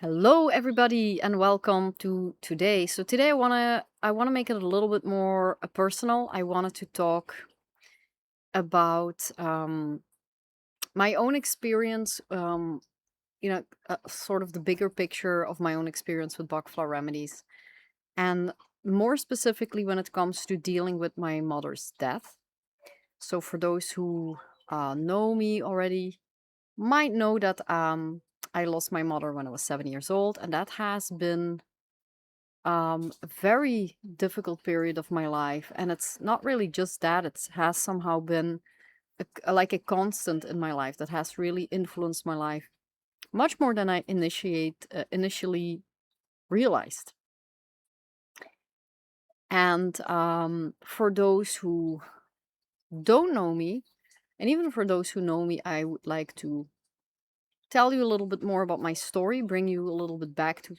Hello everybody and welcome to today. So today I want to make it a little bit more personal. I wanted to talk about my own experience, sort of the bigger picture of my own experience with Bach Flower Remedies, and more specifically when it comes to dealing with my mother's death. So for those who know me already might know that I lost my mother when I was 7 years old, and that has been a very difficult period of my life. And it's not really just that, it has somehow been like a constant in my life that has really influenced my life much more than I initially realized. And for those who don't know me, and even for those who know me, I would like to tell you a little bit more about my story, bring you a little bit back to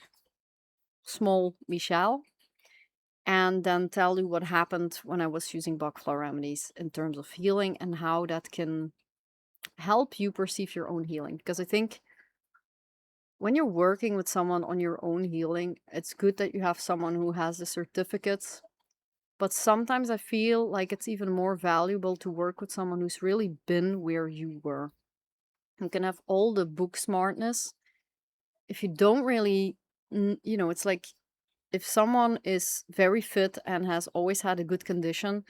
small Michelle, and then tell you what happened when I was using Bach Flower Remedies in terms of healing and how that can help you perceive your own healing. Because I think when you're working with someone on your own healing, it's good that you have someone who has the certificates. But sometimes I feel like it's even more valuable to work with someone who's really been where you were. You can have all the book smartness. If you don't really, it's like if someone is very fit and has always had a good condition,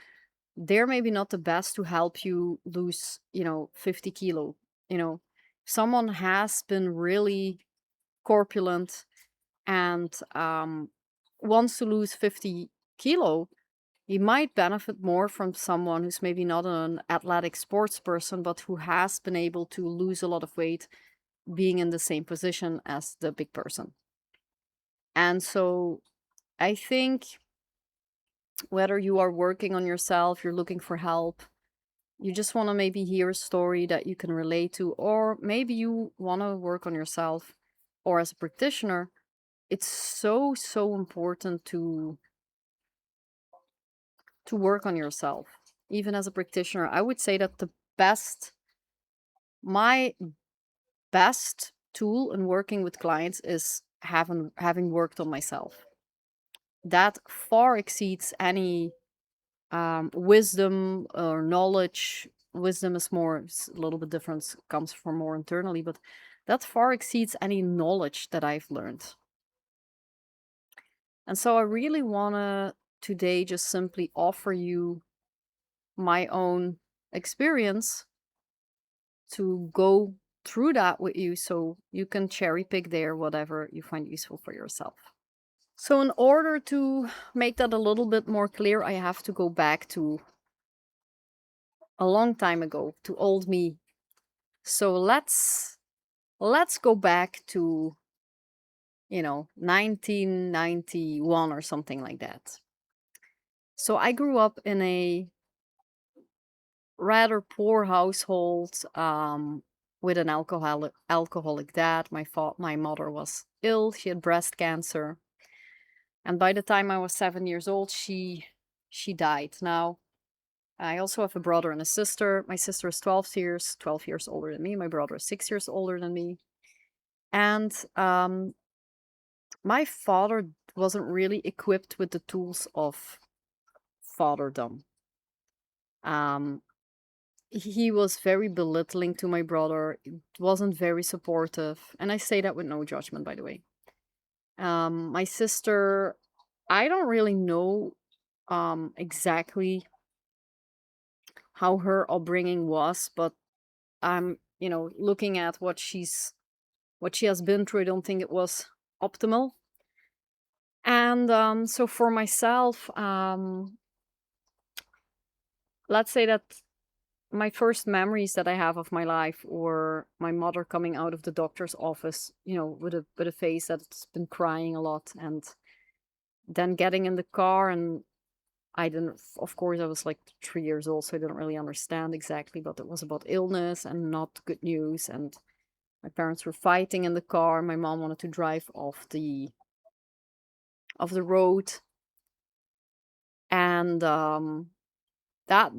they're maybe not the best to help you lose, 50 kilo. You know, someone has been really corpulent and wants to lose 50 kilo, he might benefit more from someone who's maybe not an athletic sports person, but who has been able to lose a lot of weight being in the same position as the big person. And so I think whether you are working on yourself, you're looking for help, you just want to maybe hear a story that you can relate to, or maybe you want to work on yourself, or as a practitioner, it's so important to work on yourself. Even as a practitioner, I would say that best my best tool in working with clients is having worked on myself. That far exceeds any wisdom or knowledge. Wisdom is more, it's a little bit different, comes from more internally, but that far exceeds any knowledge that I've learned. And so I really want to today just simply offer you my own experience to go through that with you so you can cherry pick there whatever you find useful for yourself. So, in order to make that a little bit more clear, I have to go back to a long time ago, to old me. So let's go back to 1991 or something like that. So I grew up in a rather poor household, with an alcoholic dad. My mother was ill. She had breast cancer, and by the time I was 7 years old, she died. Now I also have a brother and a sister. My sister is 12 years older than me. My brother is 6 years older than me. And my father wasn't really equipped with the tools of fatherdom. Um, he was very belittling to my brother. It wasn't very supportive. And I say that with no judgment, by the way. My sister, I don't really know exactly how her upbringing was, but I'm, looking at what she has been through, I don't think it was optimal. And so for myself, let's say that my first memories that I have of my life were my mother coming out of the doctor's office, with a face that's been crying a lot, and then getting in the car. And I didn't, of course, I was like 3 years old, so I didn't really understand exactly, but it was about illness and not good news. And my parents were fighting in the car. My mom wanted to drive off the road, and that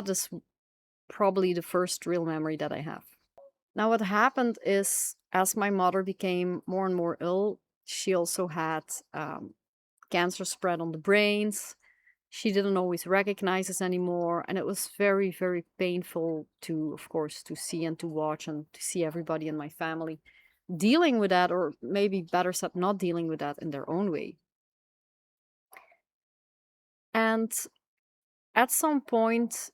is probably the first real memory that I have. Now, what happened is As my mother became more and more ill, she also had cancer spread on the brains. She didn't always recognize us anymore, and it was very, very painful to, of course, to see and to watch and to see everybody in my family dealing with that, or maybe better said, not dealing with that in their own way. And at some point,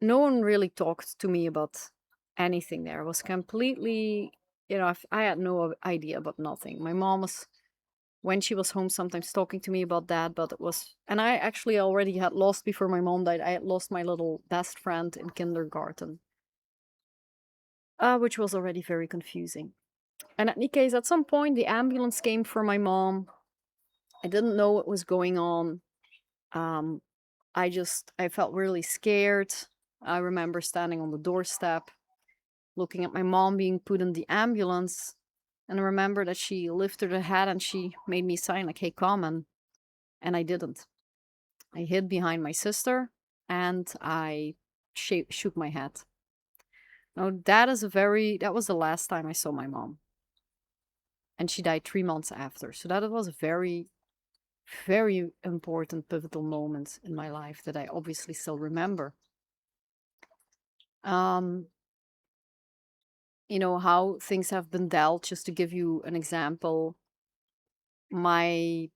no one really talked to me about anything there. It was completely, I had no idea about nothing. My mom was, when she was home, sometimes talking to me about that, but it was, and I actually already had lost, before my mom died, I had lost my little best friend in kindergarten, which was already very confusing. And in any case, at some point, the ambulance came for my mom. I didn't know what was going on. Um, I felt really scared. I remember standing on the doorstep, looking at my mom being put in the ambulance. And I remember that she lifted her head and she made me sign, like, hey, come. And I didn't. I hid behind my sister and I shook my head. Now, that was the last time I saw my mom. And she died 3 months after. So that was a very, very important, pivotal moment in my life that I obviously still remember. Um, how things have been dealt. Just to give you an example, my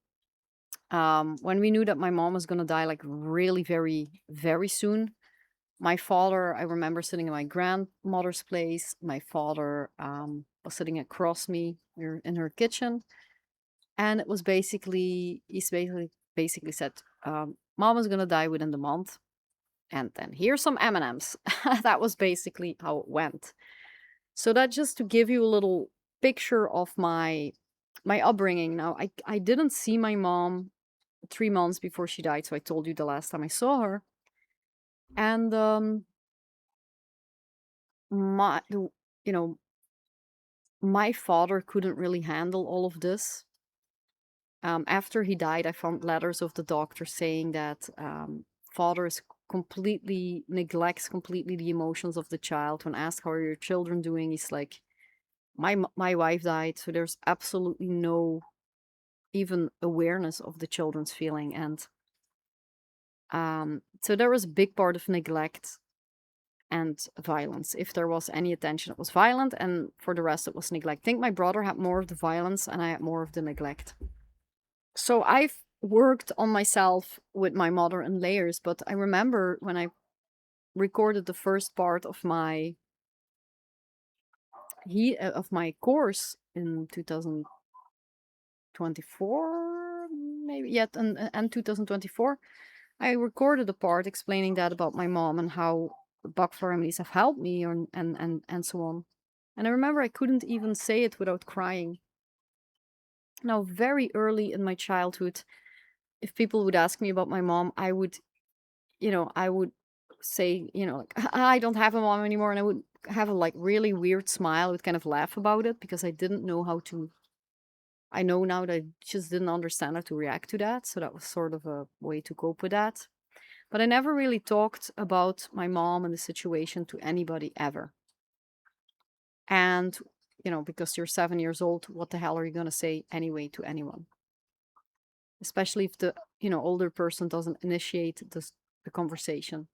when we knew that my mom was going to die, like, really very, very soon, my father, I remember sitting in my grandmother's place. My father was sitting across me in her kitchen, and it was basically, basically said, mom is going to die within the month, and then here's some M&Ms. That was basically how it went. So that, just to give you a little picture of my upbringing. Now, I didn't see my mom 3 months before she died, so I told you the last time I saw her. And my you know my father couldn't really handle all of this. After he died, I found letters of the doctor saying that father is completely neglects completely the emotions of the child. When asked, how are your children doing, he's like, my wife died, so there's absolutely no even awareness of the children's feeling. And so there was a big part of neglect and violence. If there was any attention, it was violent, and for the rest, it was neglect. I think my brother had more of the violence, and I had more of the neglect. So I've worked on myself with my mother in layers, but I remember when I recorded the first part of my course in 2024, maybe, yet, and 2024, I recorded a part explaining that about my mom and how Bach Flower Remedies have helped me, and so on. And I remember I couldn't even say it without crying. Now, very early in my childhood, if people would ask me about my mom, I would say, like, I don't have a mom anymore. And I would have a, like, really weird smile. I would kind of laugh about it because I didn't know how to. I know now that I just didn't understand how to react to that. So that was sort of a way to cope with that. But I never really talked about my mom and the situation to anybody ever. And, because you're 7 years old, what the hell are you going to say anyway to anyone? Especially if the, older person doesn't initiate the conversation.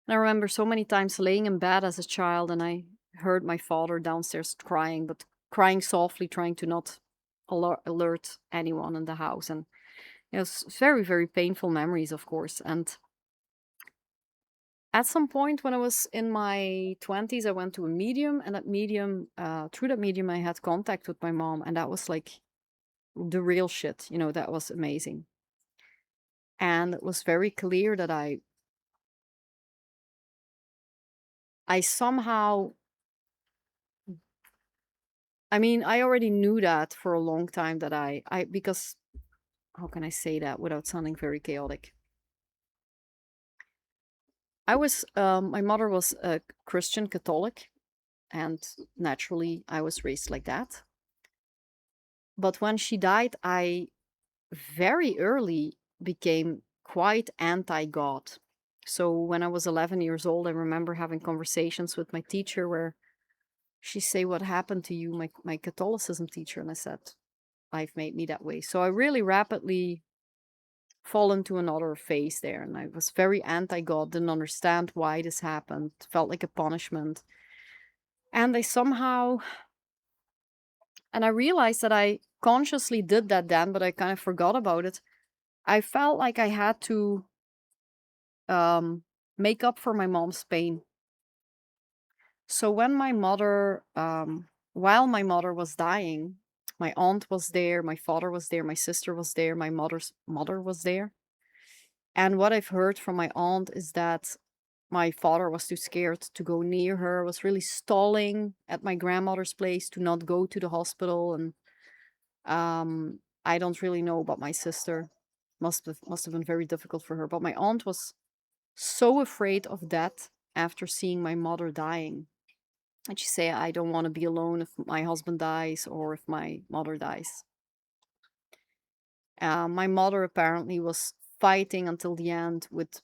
And I remember so many times laying in bed as a child, and I heard my father downstairs crying, but crying softly, trying to not alert anyone in the house. And it's very, very painful memories, of course. And at some point when I was in my 20s, I went to a medium, and through that medium, I had contact with my mom, and that was like the real shit. That was amazing. And it was very clear that I somehow, I mean, I already knew that for a long time, that because how can I say that without sounding very chaotic? My mother was a Christian Catholic, and naturally I was raised like that. But when she died, I very early became quite anti-God. So when I was 11 years old, I remember having conversations with my teacher where She say, "What happened to you, my Catholicism teacher?" And I said, "Life made me that way." So I really rapidly fall into another phase there, and I was very anti-God, didn't understand why this happened, felt like a punishment. And I somehow and I realized that I consciously did that then, but I kind of forgot about it. I felt like I had to um make up for my mom's pain. So when my mother while my mother was dying, my aunt was there, my father was there, my sister was there, my mother's mother was there. And what I've heard from my aunt is that my father was too scared to go near her, was really stalling at my grandmother's place to not go to the hospital. And I don't really know about my sister. Must have been very difficult for her. But my aunt was so afraid of death after seeing my mother dying. And she say, "I don't want to be alone if my husband dies or if my mother dies." My mother apparently was fighting until the end with,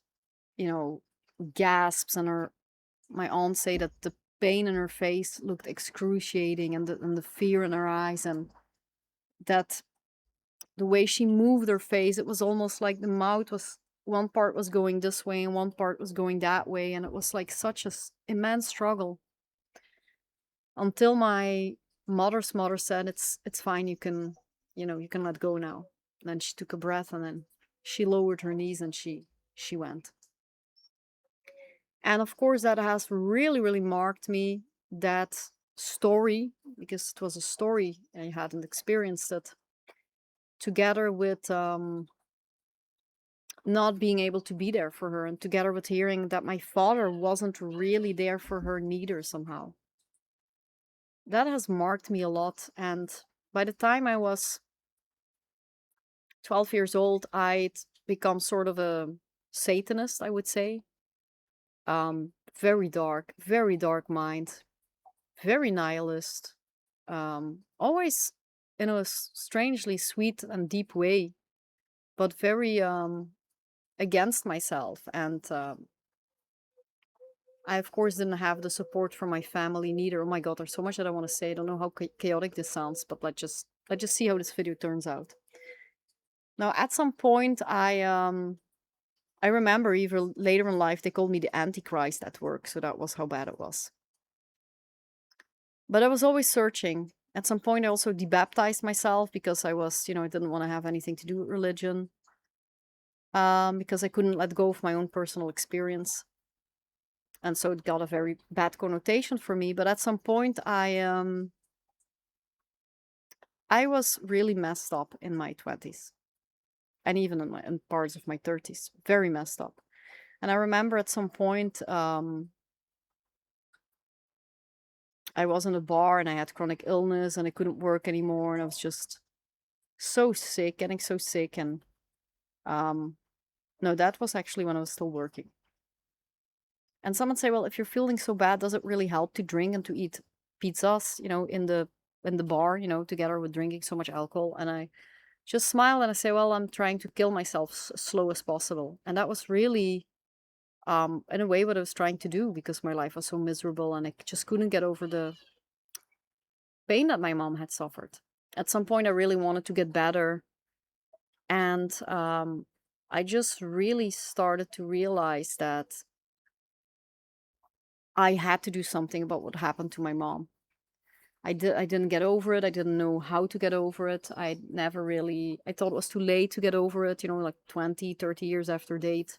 you know, gasps, and her my aunt say that the pain in her face looked excruciating, and the fear in her eyes, and that the way she moved her face, it was almost like the mouth was one part was going this way and one part was going that way, and it was like such a immense struggle until my mother's mother said, "It's fine, you can, you can let go now." And then she took a breath, and then she lowered her knees, and she went. And of course, that has really, really marked me, that story, because it was a story and I hadn't experienced it, together with not being able to be there for her, and together with hearing that my father wasn't really there for her neither somehow. That has marked me a lot. And by the time I was 12 years old, I'd become sort of a Satanist, I would say. Very dark mind, very nihilist, always in a strangely sweet and deep way, but very against myself. And I, of course, didn't have the support from my family neither. Oh my God, there's so much that I want to say. I don't know how chaotic this sounds, but let's just see how this video turns out. Now, at some point, I remember even later in life they called me the Antichrist at work, so that was how bad it was. But I was always searching. At some point, I also debaptized myself because I was, I didn't want to have anything to do with religion, because I couldn't let go of my own personal experience. And so it got a very bad connotation for me. But at some point, I was really messed up in my 20s, and even in parts of my 30s, very messed up. And I remember at some point, I was in a bar and I had chronic illness and I couldn't work anymore, and I was just so sick, getting so sick. And um, no, that was actually when I was still working. And someone say, "Well, if you're feeling so bad, does it really help to drink and to eat pizzas, in the bar, together with drinking so much alcohol?" And I just smile and I say, "Well, I'm trying to kill myself as slow as possible." And that was really, in a way, what I was trying to do, because my life was so miserable and I just couldn't get over the pain that my mom had suffered. At some point, I really wanted to get better. And I just really started to realize that I had to do something about what happened to my mom. I didn't get over it. I didn't know how to get over it. I thought it was too late to get over it, like 20, 30 years after date.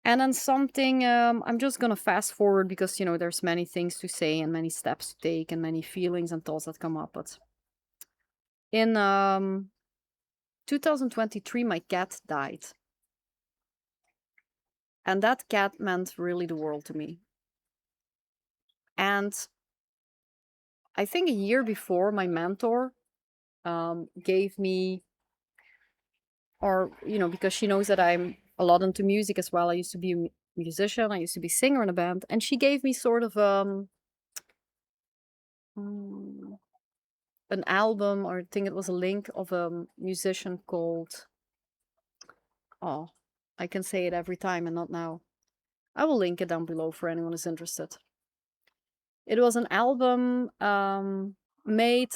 And then something, I'm just gonna fast forward because, there's many things to say and many steps to take and many feelings and thoughts that come up. But in 2023, my cat died. And that cat meant really the world to me. And I think a year before, my mentor gave me, or, because she knows that I'm a lot into music as well. I used to be a musician, I used to be singer in a band. And she gave me sort of mm, an album, or I think it was a link of a musician called, oh, I can say it every time and not now. I will link it down below for anyone who's interested. It was an album made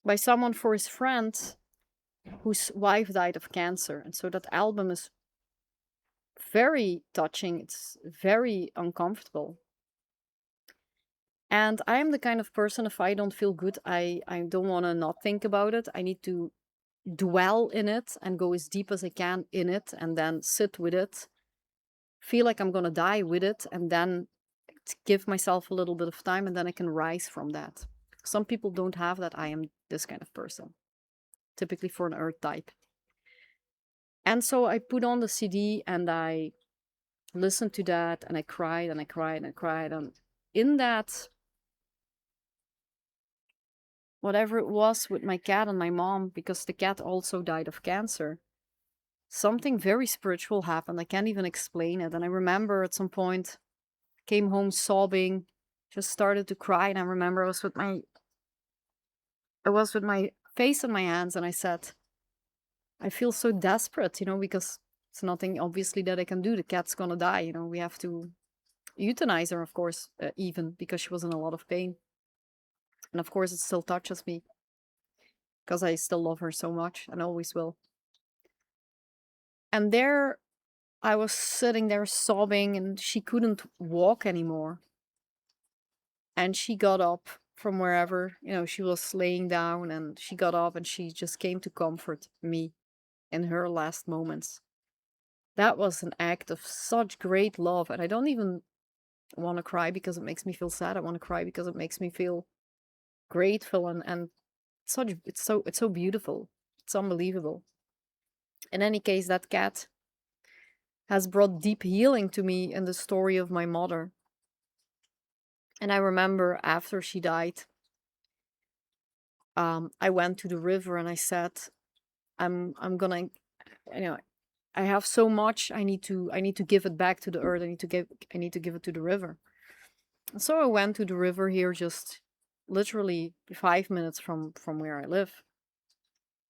by someone for his friend whose wife died of cancer. And so that album is very touching. It's very uncomfortable. And I am the kind of person, if I don't feel good, I don't want to not think about it. I need to dwell in it and go as deep as I can in it and then sit with it, feel like I'm going to die with it, and then give myself a little bit of time and then I can rise from that. Some people don't have that. I am this kind of person, typically for an earth type. And so I put on the CD and I listened to that and I cried and I cried and I cried. And in that, whatever it was with my cat and my mom, because the cat also died of cancer, something very spiritual happened. I can't even explain it. And I remember at some point, came home sobbing, just started to cry. And I remember I was with my face in my hands and I said, I feel so desperate, because it's nothing obviously that I can do. The cat's gonna die, we have to euthanize her, of course, even because she was in a lot of pain. And of course, it still touches me because I still love her so much and always will. And there I was sitting there sobbing and she couldn't walk anymore. And she got up from wherever, she was laying down and she got up and she just came to comfort me in her last moments. That was an act of such great love. And I don't even want to cry because it makes me feel sad. I want to cry because it makes me feel grateful and it's so beautiful. It's unbelievable. In any case, that cat has brought deep healing to me in the story of my mother. And I remember after she died, I went to the river and I said, I'm gonna, you know, I have so much. I need to give it back to the earth. I need to give it to the river. And so I went to the river here, just literally 5 minutes from where I live,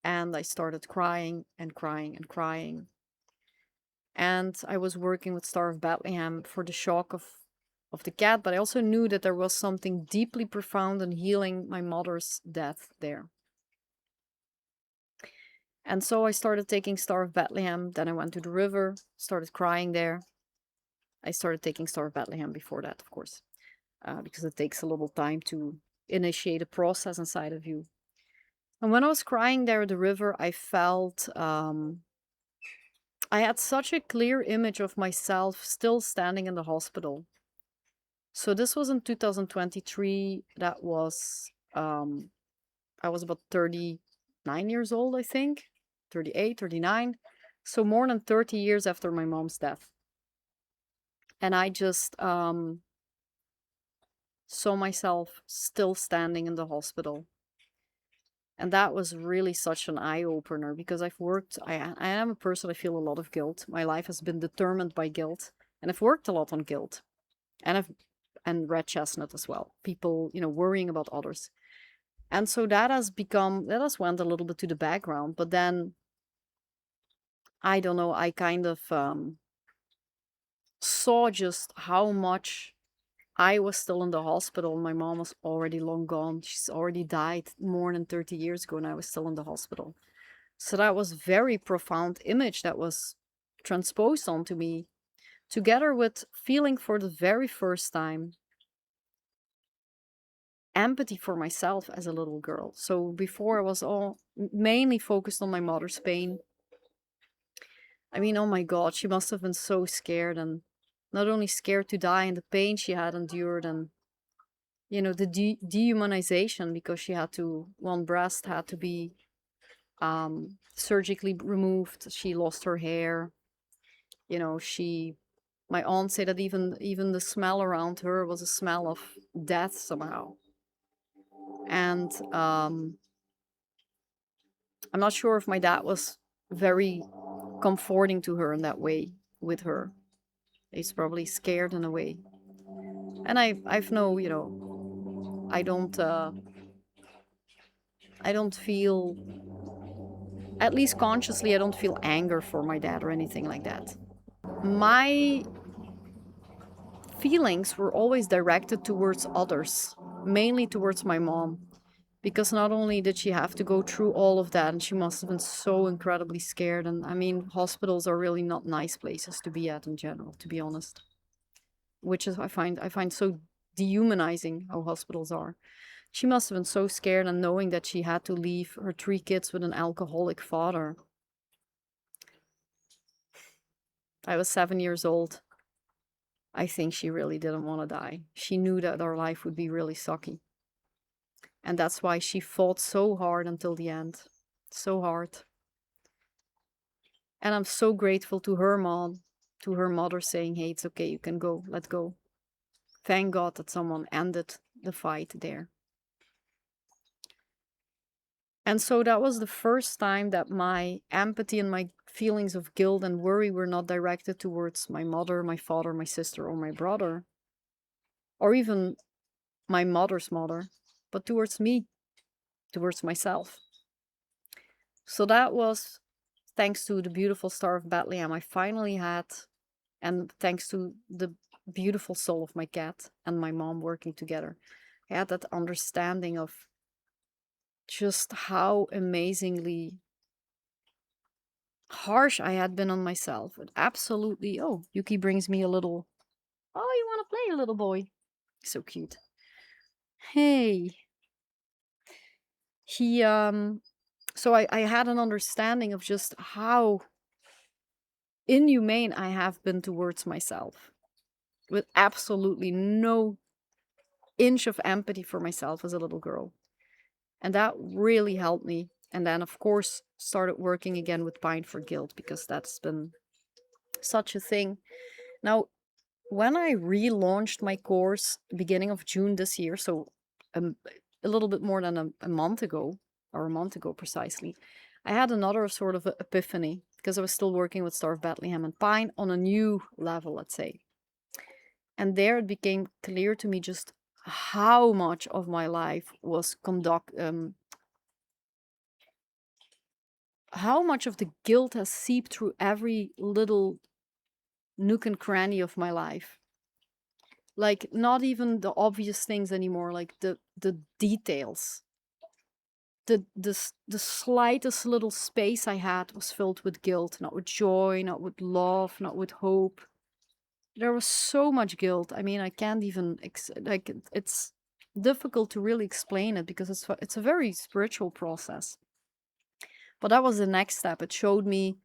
and I started crying and crying and crying. And I was working with Star of Bethlehem for the shock of the cat, but I also knew that there was something deeply profound and healing my mother's death there. And so I started taking Star of Bethlehem. Then I went to the river, started crying there. I started taking Star of Bethlehem before that, of course, because it takes a little time to initiate a process inside of you. And when I was crying there at the river, I felt I had such a clear image of myself still standing in the hospital. So this was in 2023. That was I was about 39 years old, I think, 38, 39. So more than 30 years after my mom's death. And I just saw myself still standing in the hospital. And that was really such an eye opener because I am a person, I feel a lot of guilt. My life has been determined by guilt. And I've worked a lot on guilt. And red chestnut as well. People, worrying about others. And so that has went a little bit to the background. But then, I don't know, I kind of saw just how much I was still in the hospital. My mom was already long gone. She's already died more than 30 years ago, and I was still in the hospital. So that was very profound image that was transposed onto me, together with feeling for the very first time empathy for myself as a little girl. So before I was all mainly focused on my mother's pain. I mean, oh my God, she must have been so scared, and not only scared to die and the pain she had endured, and the dehumanization, because one breast had to be surgically removed. She lost her hair. My aunt said that even the smell around her was a smell of death somehow. And I'm not sure if my dad was very comforting to her in that way with her. He's probably scared in a way. And I've no, I don't feel, at least consciously, I don't feel anger for my dad or anything like that. My feelings were always directed towards others, mainly towards my mom. Because not only did she have to go through all of that, and she must have been so incredibly scared. And I mean, hospitals are really not nice places to be at in general, to be honest. Which is I find so dehumanizing how hospitals are. She must have been so scared, and knowing that she had to leave her 3 kids with an alcoholic father. I was 7 years old. I think she really didn't want to die. She knew that our life would be really sucky. And that's why she fought so hard until the end. So hard. And I'm so grateful to her mom, to her mother saying, hey, it's okay, you can go, let's go. Thank God that someone ended the fight there. And so that was the first time that my empathy and my feelings of guilt and worry were not directed towards my mother, my father, my sister, or my brother, or even my mother's mother, but towards me, towards myself. So that was thanks to the beautiful Star of Bethlehem I finally had, and thanks to the beautiful soul of my cat and my mom working together. I had that understanding of just how amazingly harsh I had been on myself. It absolutely, oh, Yuki brings me a little, oh, you want to play, little boy? So cute. Hey. He, so I had an understanding of just how inhumane I have been towards myself, with absolutely no inch of empathy for myself as a little girl. And that really helped me. And then, of course, started working again with Pine for Guilt, because that's been such a thing. Now, when I relaunched my course beginning of June this year, so a little bit more than a month ago, or a month ago precisely, I had another sort of epiphany, because I was still working with Star of Bethlehem and Pine on a new level, let's say. And there it became clear to me just how much of my life was how much of the guilt has seeped through every little nook and cranny of my life. Like, not even the obvious things anymore, like the details. The slightest little space I had was filled with guilt, not with joy, not with love, not with hope. There was so much guilt. I mean, I can't even it's difficult to really explain it, because it's a very spiritual process. But that was the next step. It showed me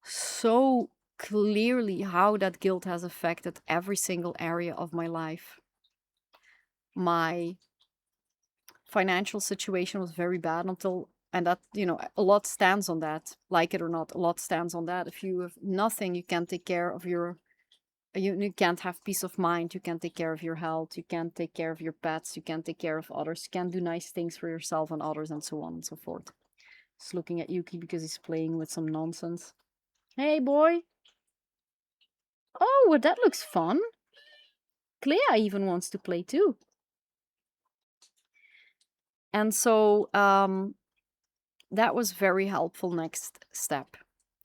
so clearly how that guilt has affected every single area of my life. My financial situation was very bad until, and that, a lot stands on that, like it or not, a lot stands on that. If you have nothing, you can't take care of you can't have peace of mind, you can't take care of your health, you can't take care of your pets, you can't take care of others, you can't do nice things for yourself and others, and so on and so forth. Just looking at Yuki because he's playing with some nonsense. Hey, boy. Oh, well, that looks fun. Clea even wants to play too. And so that was very helpful next step.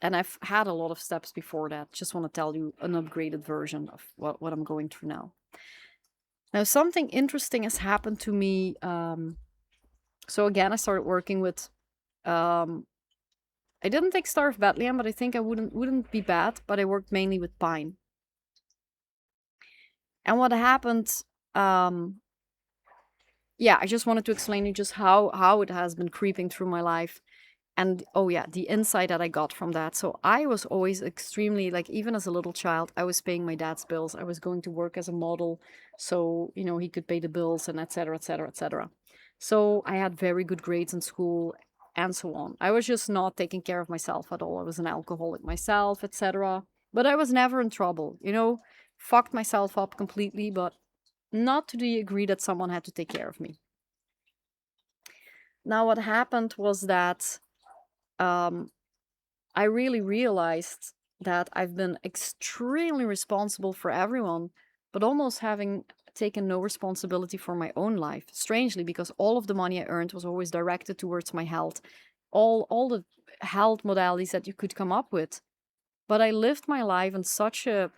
And I've had a lot of steps before that. Just want to tell you an upgraded version of what I'm going through now. Now, something interesting has happened to me. So again, I started working with. I didn't take Star of Bethlehem, but I think I wouldn't be bad. But I worked mainly with Pine. And what happened? Yeah, I just wanted to explain you just how it has been creeping through my life. And oh yeah, the insight that I got from that. So I was always extremely, like, even as a little child, I was paying my dad's bills. I was going to work as a model, so he could pay the bills, and etc., etc., etc. So I had very good grades in school and so on. I was just not taking care of myself at all. I was an alcoholic myself, etc. But I was never in trouble, fucked myself up completely, but not to the degree that someone had to take care of me. Now, what happened was that I really realized that I've been extremely responsible for everyone, but almost having taken no responsibility for my own life. Strangely, because all of the money I earned was always directed towards my health, all the health modalities that you could come up with. But I lived my life in such a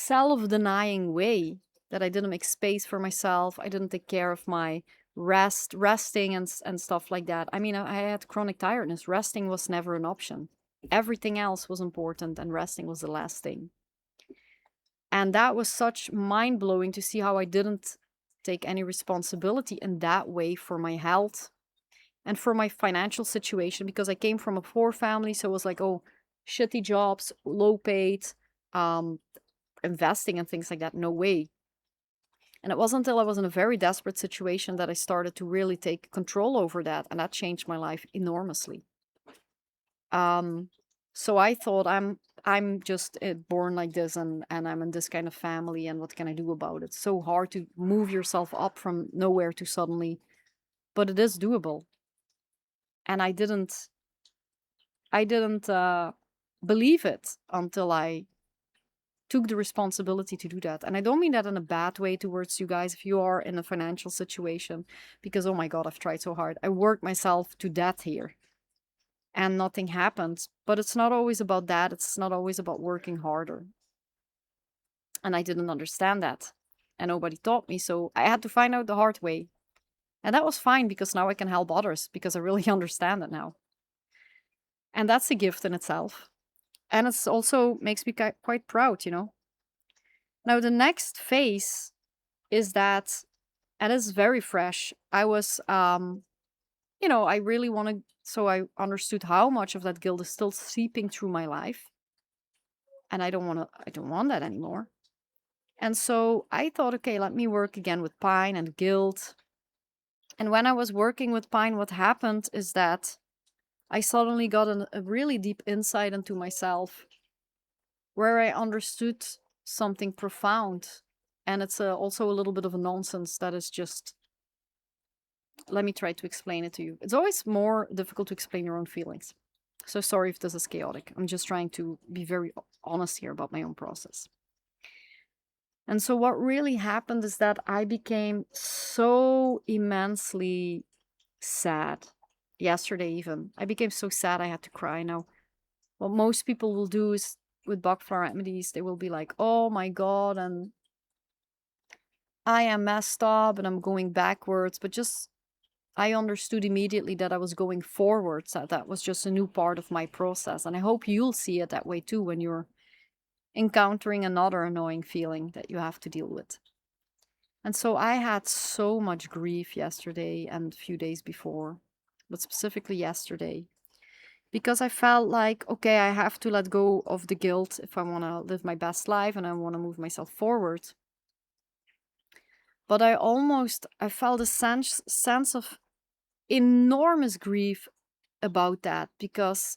self-denying way that I didn't make space for myself. I didn't take care of my resting and stuff like that. I mean, I had chronic tiredness. Resting was never an option. Everything else was important, and resting was the last thing. And that was such mind blowing to see how I didn't take any responsibility in that way for my health and for my financial situation, because I came from a poor family. So it was like, oh, shitty jobs, low paid, um, investing and things like that. No way. And it wasn't until I was in a very desperate situation that I started to really take control over that. And that changed my life enormously. Um, so I thought I'm just born like this, and I'm in this kind of family, and what can I do about it? So hard to move yourself up from nowhere to suddenly, but it is doable. And I didn't believe it until I took the responsibility to do that. And I don't mean that in a bad way towards you guys if you are in a financial situation, because oh my God, I've tried so hard. I worked myself to death here and nothing happened. But it's not always about that. It's not always about working harder. And I didn't understand that. And nobody taught me. So I had to find out the hard way. And that was fine because now I can help others because I really understand it now. And that's a gift in itself. And it's also makes me quite proud, you know. Now, the next phase is that, and it's very fresh. I was, I really want to, so I understood how much of that guilt is still seeping through my life. And I don't want that anymore. And so I thought, okay, let me work again with pine and guilt. And when I was working with pine, what happened is that I suddenly got a really deep insight into myself where I understood something profound. And it's also a little bit of a nonsense that is just, let me try to explain it to you. It's always more difficult to explain your own feelings. So sorry if this is chaotic. I'm just trying to be very honest here about my own process. And so what really happened is that I became so immensely sad yesterday, even. I became so sad I had to cry. Now, what most people will do is with Bach Flower Remedies, they will be like, oh my God, and I am messed up and I'm going backwards. But just, I understood immediately that I was going forwards, that was just a new part of my process. And I hope you'll see it that way too when you're encountering another annoying feeling that you have to deal with. And so I had so much grief yesterday and a few days before, but specifically yesterday, because I felt like, okay, I have to let go of the guilt if I want to live my best life and I want to move myself forward. But I felt a sense of enormous grief about that, because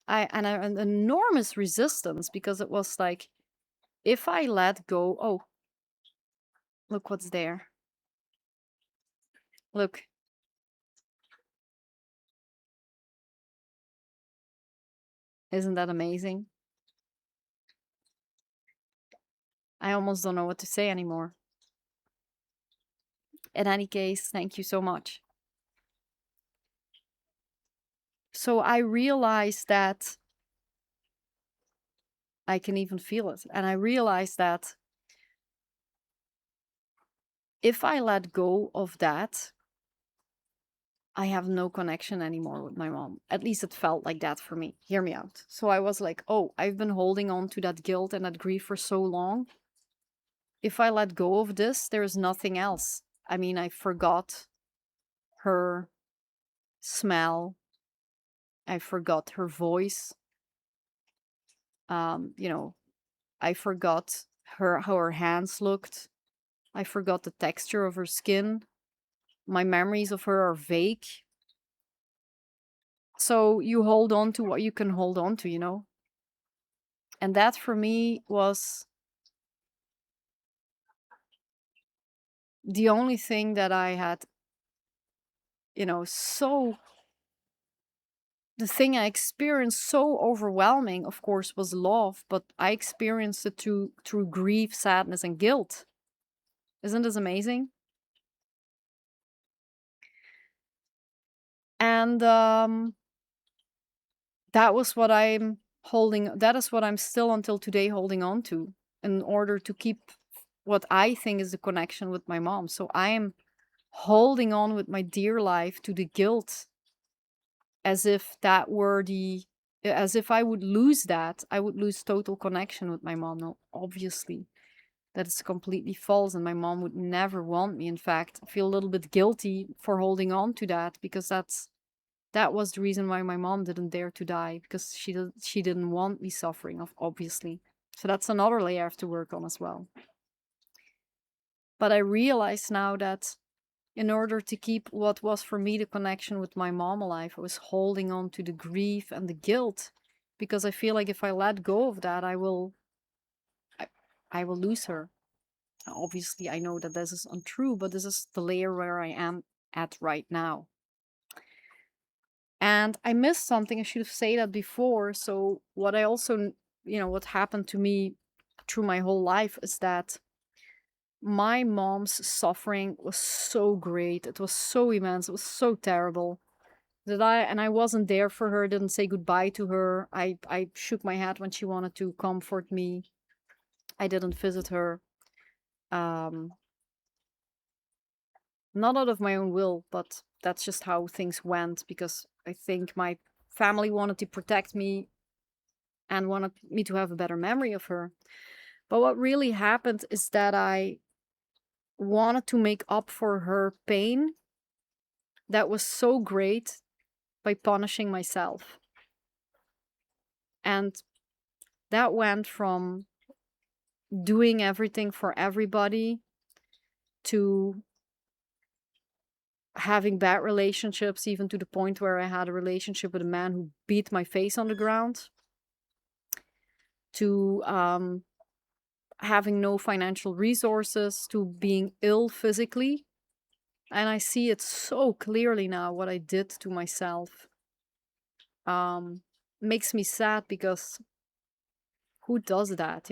and an enormous resistance, because it was like, if I let go, oh, look what's there. Look, isn't that amazing? I almost don't know what to say anymore. In any case, thank you so much. So I realized that I can even feel it. And I realized that if I let go of that, I have no connection anymore with my mom. At least it felt like that for me. Hear me out. So I was like, oh, I've been holding on to that guilt and that grief for so long. If I let go of this, there's nothing else. I mean, I forgot her smell. I forgot her voice. You know, I forgot how her hands looked. I forgot the texture of her skin. My memories of her are vague. So you hold on to what you can hold on to, you know? And that for me was the only thing that I had, so the thing I experienced so overwhelming, of course, was love, but I experienced it through grief, sadness, and guilt. Isn't this amazing? And that is what I'm still until today holding on to. in order to keep what I think is the connection with my mom. So I am holding on with my dear life to the guilt, as if that were the as if I would lose that, I would lose total connection with my mom. No, obviously, that is completely false, and my mom would never want me. In fact, I feel a little bit guilty for holding on to that, because that was the reason why my mom didn't dare to die, because she didn't want me suffering, obviously. So that's another layer I have to work on as well. But I realize now that in order to keep what was for me the connection with my mom alive, I was holding on to the grief and the guilt, because I feel like if I let go of that, I, I will lose her. Obviously, I know that this is untrue, but this is the layer where I am at right now. And I missed something. I should have said that before. So what I also, what happened to me through my whole life is that my mom's suffering was so great. It was so immense. It was so terrible that I wasn't there for her. Didn't say goodbye to her. I shook my head when she wanted to comfort me. I didn't visit her. Um, Not out of my own will, but that's just how things went, because I think my family wanted to protect me and wanted me to have a better memory of her. But what really happened is that I wanted to make up for her pain that was so great by punishing myself. And that went from doing everything for everybody to having bad relationships, even to the point where I had a relationship with a man who beat my face on the ground, to having no financial resources, to being ill physically. And I see it so clearly now what I did to myself. Um, Makes me sad, because who does that,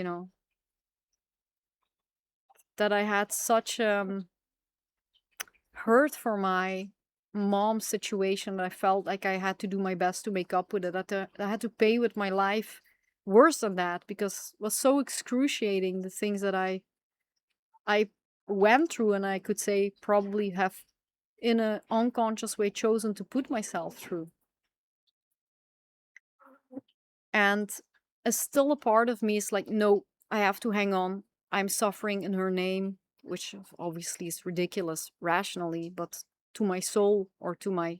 That I had such hurt for my mom's situation that I felt like I had to do my best to make up with it. That I had to pay with my life worse than that, because it was so excruciating, the things that I went through, and I could say probably have in an unconscious way chosen to put myself through. And still a part of me is like, no, I have to hang on. I'm suffering in her name, which obviously is ridiculous rationally, but to my soul, or to my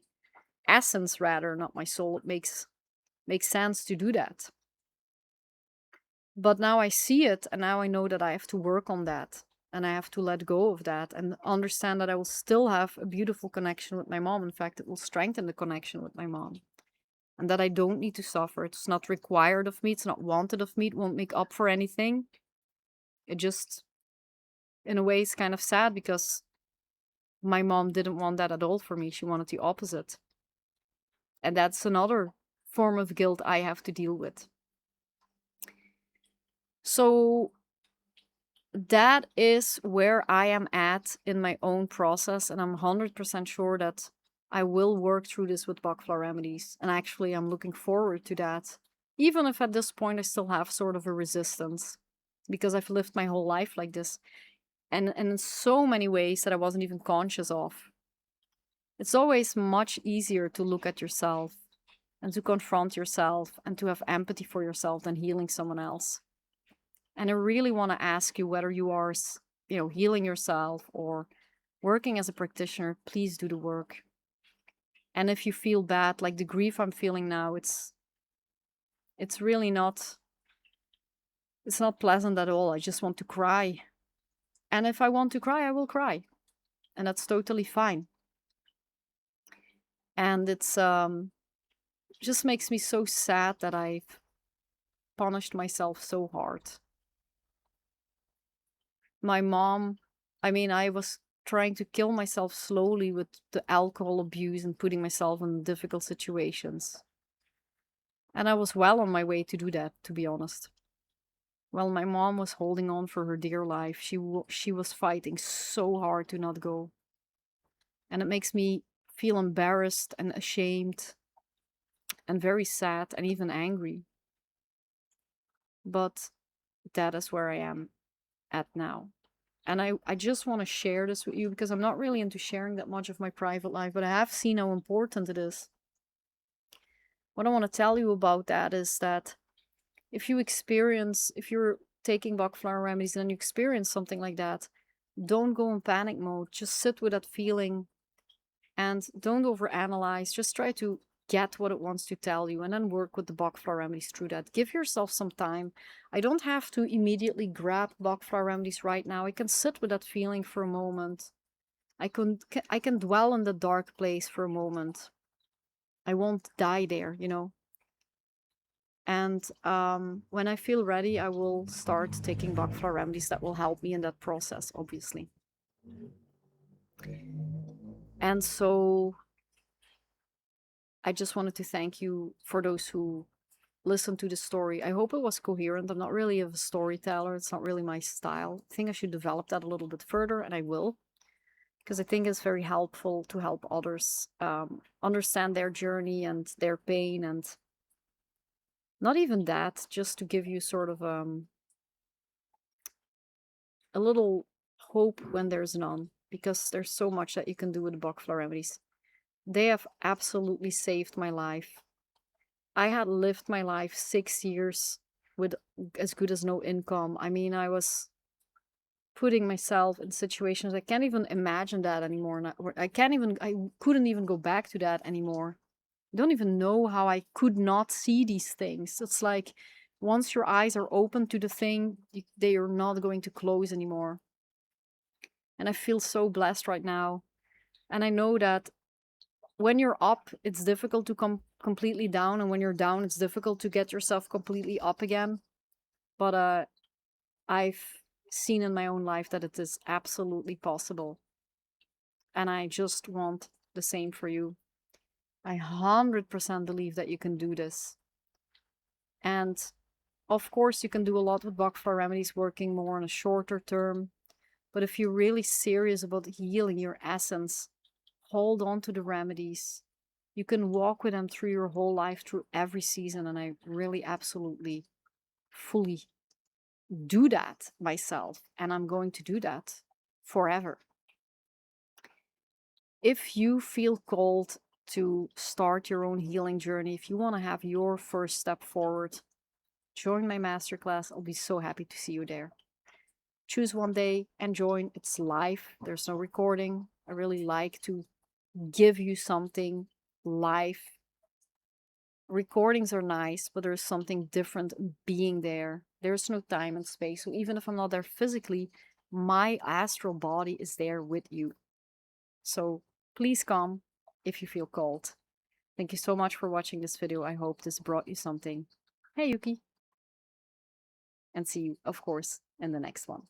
essence rather, not my soul, it makes sense to do that. But now I see it, and now I know that I have to work on that, and I have to let go of that, and understand that I will still have a beautiful connection with my mom. In fact, it will strengthen the connection with my mom, and that I don't need to suffer. It's not required of me, it's not wanted of me, it won't make up for anything. It just, in a way, is kind of sad, because my mom didn't want that at all for me. She wanted the opposite. And that's another form of guilt I have to deal with. So that is where I am at in my own process, and I'm 100% sure that I will work through this with Bach Flower Remedies. And actually, I'm looking forward to that. Even if at this point I still have sort of a resistance, because I've lived my whole life like this, and in so many ways that I wasn't even conscious of. It's always much easier to look at yourself and to confront yourself and to have empathy for yourself than healing someone else. And I really want to ask you whether you are, healing yourself or working as a practitioner, please do the work. And if you feel bad, like the grief I'm feeling now, it's really not, it's not pleasant at all. I just want to cry. And if I want to cry, I will cry. And that's totally fine. And it's just makes me so sad that I've punished myself so hard. My mom, I was trying to kill myself slowly with the alcohol abuse and putting myself in difficult situations. And I was well on my way to do that, to be honest. While my mom was holding on for her dear life, she was fighting so hard to not go. And it makes me feel embarrassed and ashamed and very sad and even angry. But that is where I am at now. And I just want to share this with you because I'm not really into sharing that much of my private life, but I have seen how important it is. What I want to tell you about that is that if you're taking Bach Flower Remedies and you experience something like that, don't go in panic mode. Just sit with that feeling and don't overanalyze. Just try to get what it wants to tell you and then work with the Bach Flower Remedies through that. Give yourself some time. I don't have to immediately grab Bach Flower Remedies right now. I can sit with that feeling for a moment. I can dwell in the dark place for a moment. I won't die there, you know. And when I feel ready, I will start taking Bach Flower Remedies that will help me in that process, obviously. And so I just wanted to thank you for those who listened to the story. I hope it was coherent. I'm not really a storyteller. It's not really my style. I think I should develop that a little bit further, and I will, because I think it's very helpful to help others understand their journey and their pain, and not even that, just to give you sort of a little hope when there's none, because there's so much that you can do with the Bach Flower Remedies. They have absolutely saved my life. I had lived my life 6 years with as good as no income. I mean, I was putting myself in situations I can't even imagine that anymore. I couldn't even go back to that anymore. I don't even know how I could not see these things. It's like once your eyes are open to the thing, they are not going to close anymore. And I feel so blessed right now. And I know that when you're up, it's difficult to come completely down. And when you're down, it's difficult to get yourself completely up again. But I've seen in my own life that it is absolutely possible. And I just want the same for you. I 100% believe that you can do this. And of course, you can do a lot with Bach Flower Remedies working more on a shorter term. But if you're really serious about healing your essence, hold on to the remedies. You can walk with them through your whole life, through every season. And I really absolutely fully do that myself. And I'm going to do that forever. If you feel called to start your own healing journey, if you want to have your first step forward, join my masterclass. I'll be so happy to see you there. Choose one day and join. It's live, there's no recording. I really like to give you something live. Recordings are nice, but there's something different being there. There's no time and space. So even if I'm not there physically, my astral body is there with you. So please come if you feel called. Thank you so much for watching this video. I hope this brought you something. Hey, Yuki. And see you, of course, in the next one.